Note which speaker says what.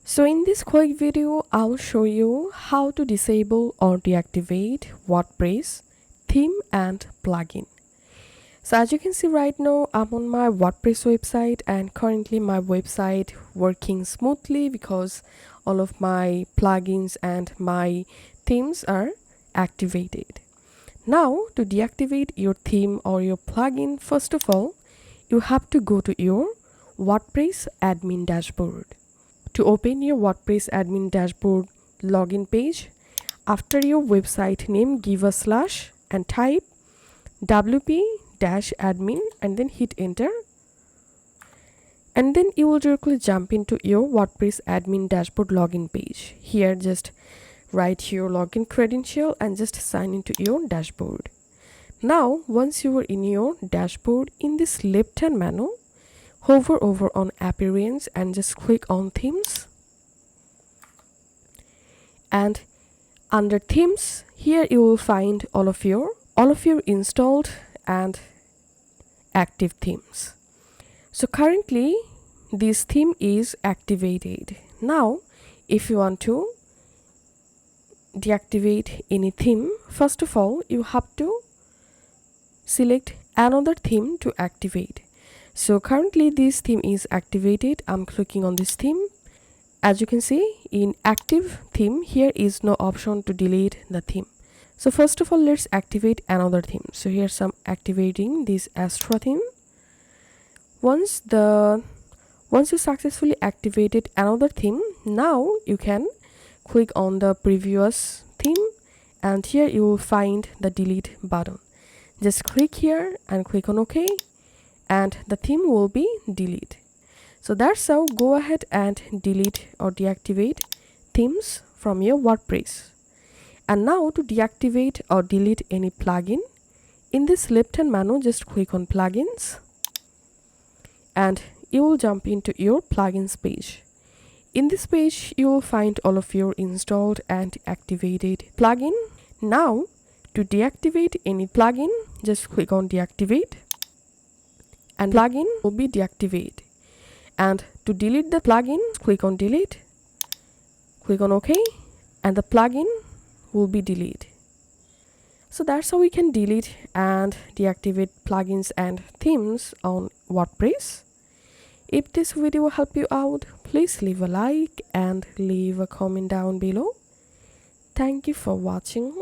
Speaker 1: So in this quick video, I'll show you how to disable or deactivate WordPress theme and plugin. So as you can see right now, I'm on my WordPress website and currently my website working smoothly because all of my plugins and my themes are activated. Now to deactivate your theme or your plugin, first of all, you have to go to your WordPress admin dashboard. To open your WordPress admin dashboard login page, after your website name, give a slash and type wp-admin and then hit enter. And then you will directly jump into your WordPress admin dashboard login page. Here just write your login credential and just sign into your dashboard. Now once you are in your dashboard, in this left hand menu, hover over on appearance and just click on themes, and under themes here you will find all of your installed and active themes. So currently this theme is activated. Now if you want to deactivate any theme, first of all you have to select another theme to activate. So currently this theme is activated. I'm clicking on this theme. As you can see, in active theme here is no option to delete the theme. So first of all, let's activate another theme. So here's some activating this Astra theme. Once you successfully activated another theme, now you can click on the previous theme and here you will find the delete button. Just click here and click on OK and the theme will be deleted. So that's how go ahead and delete or deactivate themes from your WordPress. And now to deactivate or delete any plugin, in this left hand menu just click on plugins and you will jump into your plugins page. In this page you will find all of your installed and activated plugin. Now to deactivate any plugin, just click on deactivate and plugin will be deactivated. And to delete the plugin, click on delete, click on OK and the plugin will be deleted. So that's how we can delete and deactivate plugins and themes on WordPress. If this video helped you out, please leave a like and leave a comment down below. Thank you for watching.